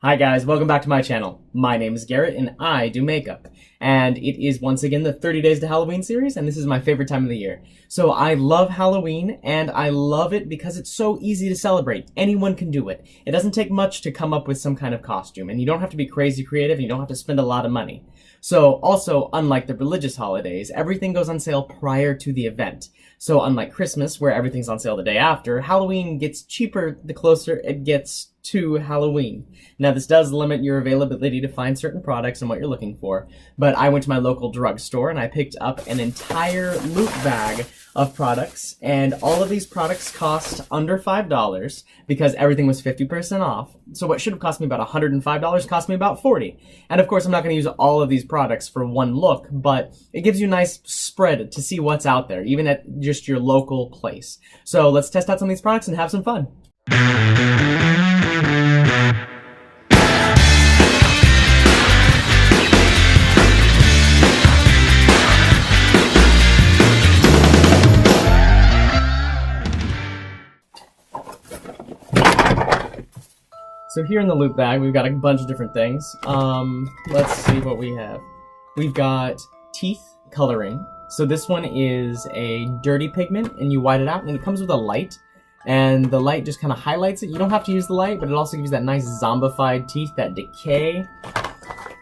Hi guys, welcome back to my channel. My name is Garrett and I do makeup. And it is once again the 30 Days to Halloween series, and this is my favorite time of the year. So I love Halloween, and I love it because it's so easy to celebrate. Anyone can do it. It doesn't take much to come up with some kind of costume, and you don't have to be crazy creative, and you don't have to spend a lot of money. So also, unlike the religious holidays, everything goes on sale prior to the event. So unlike Christmas, where everything's on sale the day after, Halloween gets cheaper the closer it gets to Halloween. Now this does limit your availability to find certain products and what you're looking for, but I went to my local drugstore and I picked up an entire loot bag of products, and all of these products cost under $5 because everything was 50% off. So what should have cost me about $105 cost me about $40. And of course I'm not going to use all of these products for one look, but it gives you a nice spread to see what's out there, even at just your local place. So let's test out some of these products and have some fun. So here in the loot bag, we've got a bunch of different things. Let's see what we have. We've got teeth coloring. So this one is a dirty pigment, and you white it out, and it comes with a light. And the light just kind of highlights it. You don't have to use the light, but it also gives you that nice zombified teeth, that decay.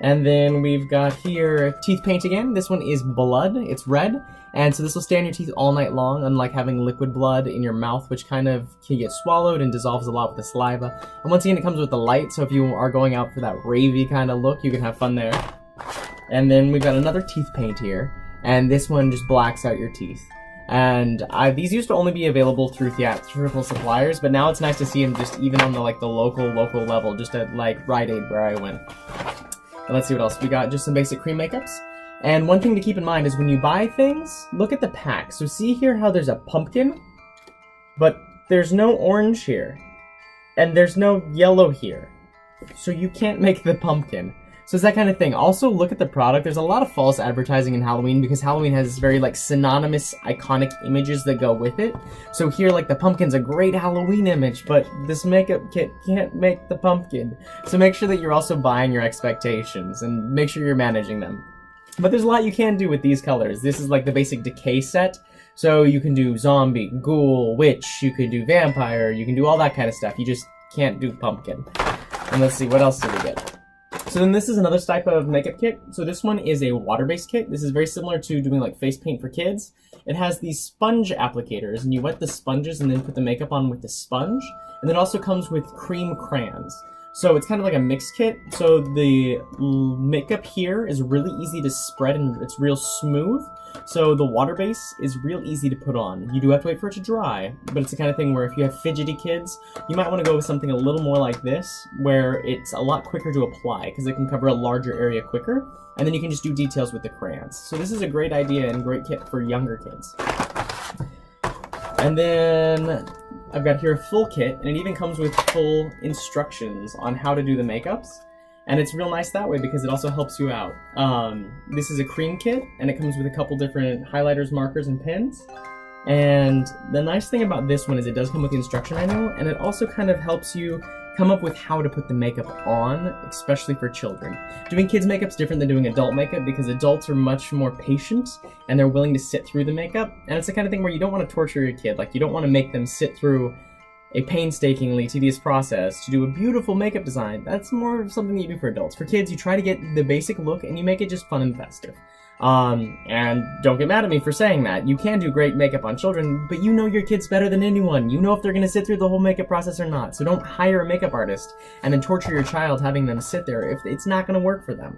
And then we've got here teeth paint again. This one is blood. It's red. And so this will stay on your teeth all night long, unlike having liquid blood in your mouth, which kind of can get swallowed and dissolves a lot with the saliva. And once again, it comes with the light, so if you are going out for that ravey kind of look, you can have fun there. And then we've got another teeth paint here, and this one just blacks out your teeth. And these used to only be available through theatrical suppliers, but now it's nice to see them just even on the local level, just at like Rite Aid where I went. And let's see what else we got. Just some basic cream makeups. And one thing to keep in mind is when you buy things, look at the pack. So see here how there's a pumpkin, but there's no orange here, and there's no yellow here. So you can't make the pumpkin. So it's that kind of thing. Also, look at the product. There's a lot of false advertising in Halloween because Halloween has very synonymous, iconic images that go with it. So here, the pumpkin's a great Halloween image, but this makeup kit can't make the pumpkin. So make sure that you're also buying your expectations and make sure you're managing them. But there's a lot you can do with these colors. This is the basic decay set. So you can do zombie, ghoul, witch, you can do vampire, you can do all that kind of stuff. You just can't do pumpkin. And let's see, what else did we get? So then this is another type of makeup kit. So this one is a water-based kit. This is very similar to doing face paint for kids. It has these sponge applicators, and you wet the sponges and then put the makeup on with the sponge. And it also comes with cream crayons. So it's kind of like a mixed kit. So the makeup here is really easy to spread and it's real smooth. So the water base is real easy to put on. You do have to wait for it to dry, but it's the kind of thing where if you have fidgety kids, you might want to go with something a little more like this, where it's a lot quicker to apply because it can cover a larger area quicker, and then you can just do details with the crayons. So this is a great idea and great kit for younger kids. And then I've got here a full kit, and it even comes with full instructions on how to do the makeups. And it's real nice that way because it also helps you out. This is a cream kit, and it comes with a couple different highlighters, markers, and pens. And the nice thing about this one is it does come with the instruction manual, and it also kind of helps you come up with how to put the makeup on, especially for children. Doing kids' makeup is different than doing adult makeup because adults are much more patient and they're willing to sit through the makeup. And it's the kind of thing where you don't want to torture your kid. You don't want to make them sit through a painstakingly tedious process to do a beautiful makeup design. That's more of something you do for adults. For kids, you try to get the basic look and you make it just fun and festive. And don't get mad at me for saying that. You can do great makeup on children, but you know your kids better than anyone. You know if they're going to sit through the whole makeup process or not. So don't hire a makeup artist and then torture your child having them sit there if it's not going to work for them.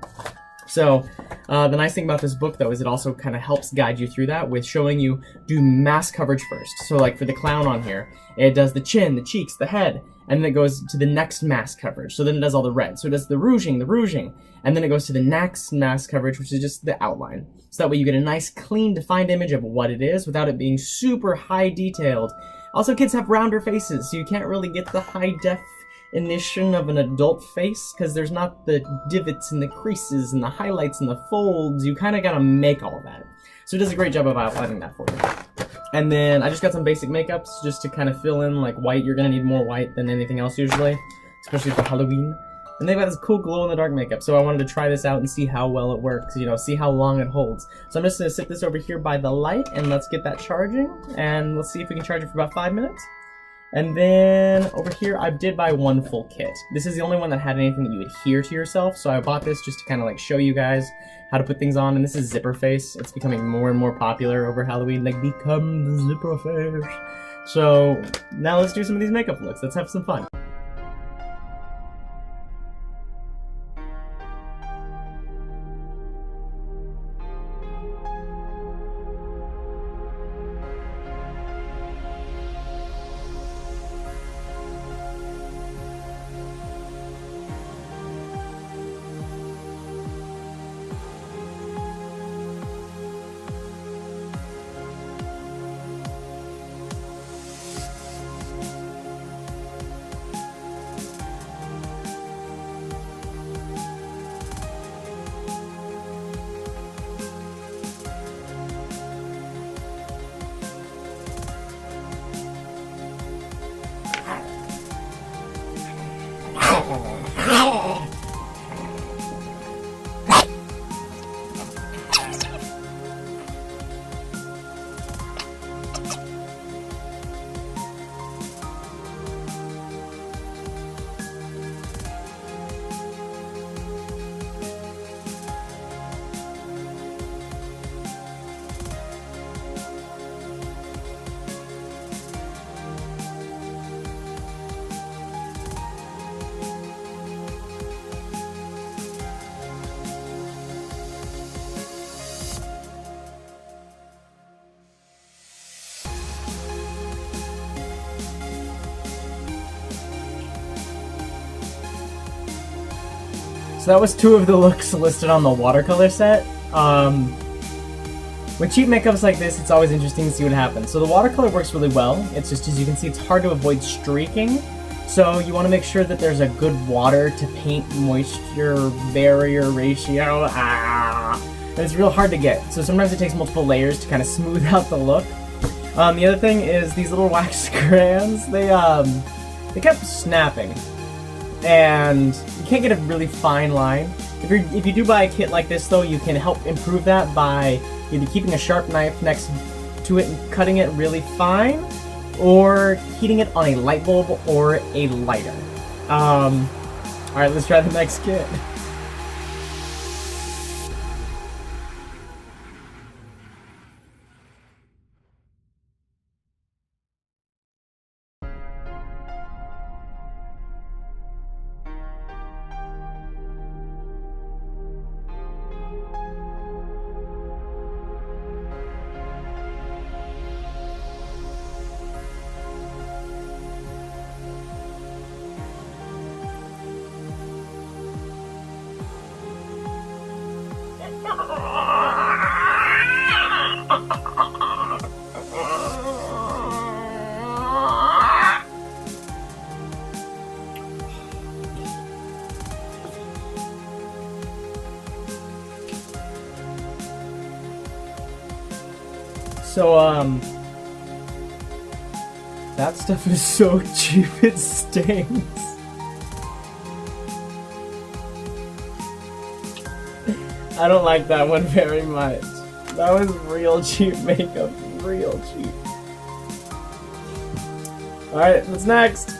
So the nice thing about this book, though, is it also kind of helps guide you through that with showing you do mass coverage first. So for the clown on here, it does the chin, the cheeks, the head, and then it goes to the next mass coverage. So then it does all the red. So it does the rouging, and then it goes to the next mass coverage, which is just the outline. So that way you get a nice, clean, defined image of what it is without it being super high detailed. Also, kids have rounder faces, so you can't really get the high definition of an adult face because there's not the divots and the creases and the highlights and the folds. You kind of got to make all that. So it does a great job of outlining that for you. And then I just got some basic makeups just to kind of fill in white. You're going to need more white than anything else usually, especially for Halloween. And they've got this cool glow-in-the-dark makeup, so I wanted to try this out and see how well it works, you know, see how long it holds. So I'm just going to sit this over here by the light, and let's get that charging, and let's see if we can charge it for about 5 minutes. And then over here, I did buy one full kit. This is the only one that had anything that you adhere to yourself, so I bought this just to kind of like show you guys how to put things on. And this is zipper face. It's becoming more and more popular over Halloween, like become the zipper face. So now let's do some of these makeup looks. Let's have some fun. So that was 2 of the looks listed on the watercolor set. With cheap makeups like this, it's always interesting to see what happens. So the watercolor works really well. It's just, as you can see, it's hard to avoid streaking. So you want to make sure that there's a good water to paint moisture barrier ratio. And it's real hard to get. So sometimes it takes multiple layers to kind of smooth out the look. The other thing is these little wax crayons. They kept snapping. And you can't get a really fine line. If you do buy a kit like this, though, you can help improve that by either keeping a sharp knife next to it and cutting it really fine, or heating it on a light bulb or a lighter. Alright, let's try the next kit. So, that stuff is so cheap it stings. I don't like that one very much. That was real cheap makeup, real cheap. Alright, what's next?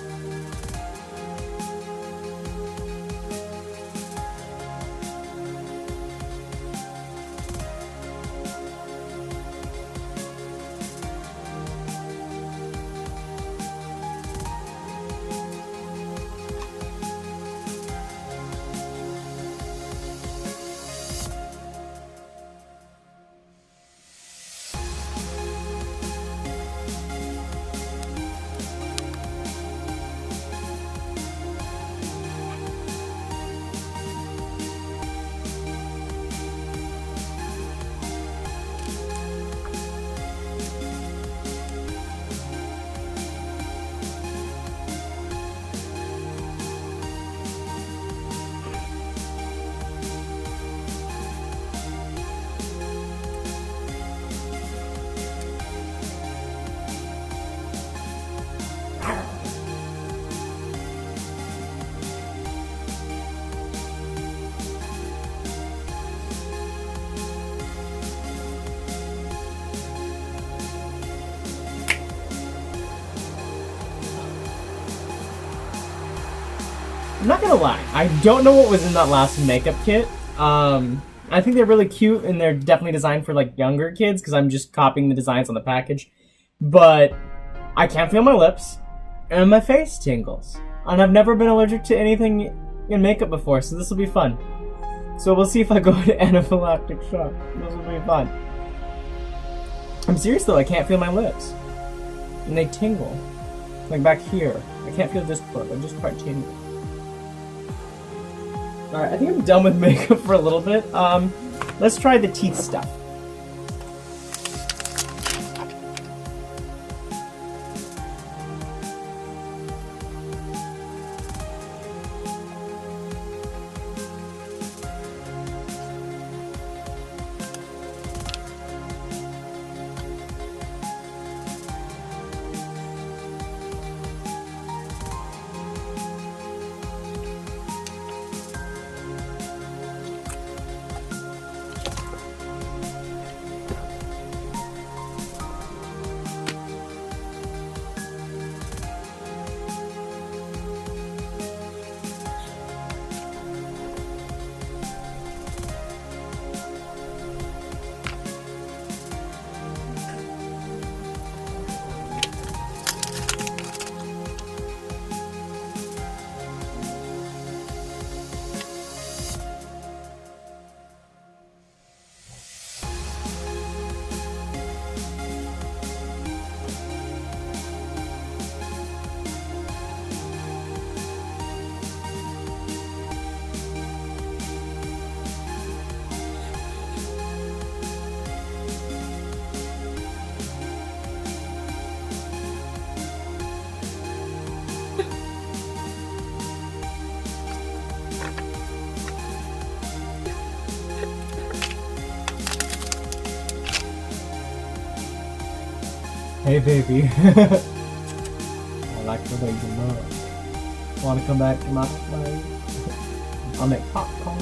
I'm not gonna lie, I don't know what was in that last makeup kit. I think they're really cute and they're definitely designed for like younger kids because I'm just copying the designs on the package. But I can't feel my lips and my face tingles. And I've never been allergic to anything in makeup before, so this will be fun. So we'll see if I go into anaphylactic shock. This will be fun. I'm serious though, I can't feel my lips. And they tingle. Like back here. I can't feel this part, they're just quite tingle. Alright, I think I'm done with makeup for a little bit. Let's try the teeth stuff. Hey baby. I like the way you look. Wanna come back to my place? I'll make popcorn.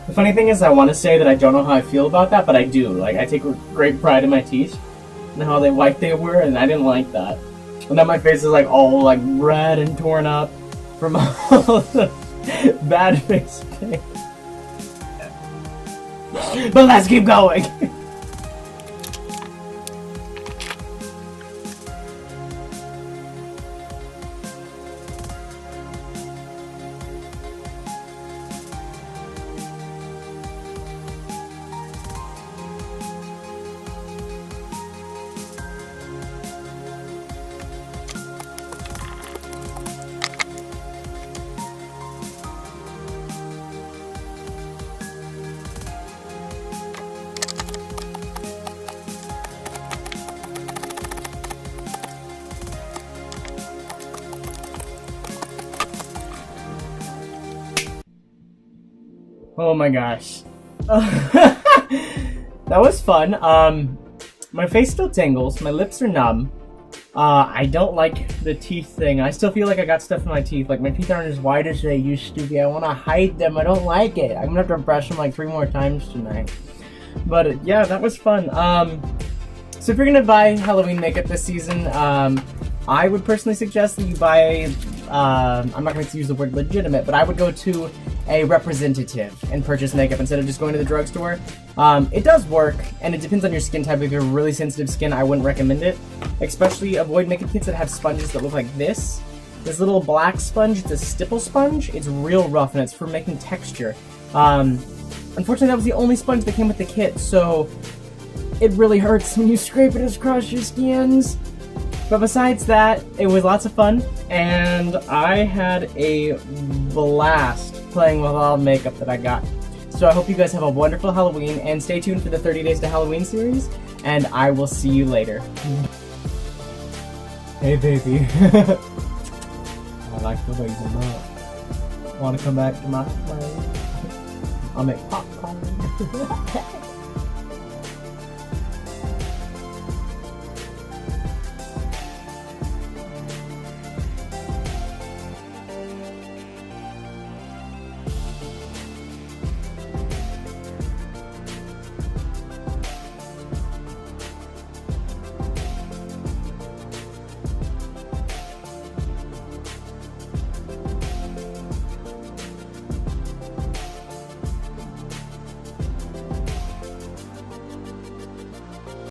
The funny thing is, I want to say that I don't know how I feel about that, but I do. Like, I take great pride in my teeth and how white they were, and I didn't like that. And now my face is like all like red and torn up from all the bad face paint. But let's keep going. Oh my gosh. That was fun. My face still tingles. My lips are numb. I don't like the teeth thing. I still feel like I got stuff in my teeth. Like, my teeth aren't as white as they used to be. I want to hide them. I don't like it. I'm gonna have to brush them like 3 more times tonight. But yeah, that was fun. So if you're gonna buy Halloween makeup this season, I would personally suggest that you buy, I'm not going to use the word legitimate, but I would go to a representative and purchase makeup instead of just going to the drugstore. It does work, and it depends on your skin type. If you have really sensitive skin, I wouldn't recommend it. Especially avoid makeup kits that have sponges that look like this. This little black sponge, it's a stipple sponge. It's real rough, and it's for making texture. Unfortunately, that was the only sponge that came with the kit, so it really hurts when you scrape it across your skins. But besides that, it was lots of fun, and I had a blast playing with all the makeup that I got. So I hope you guys have a wonderful Halloween, and stay tuned for the 30 Days to Halloween series, and I will see you later. Hey baby. I like the way you look. Wanna come back to my place? I'll make popcorn.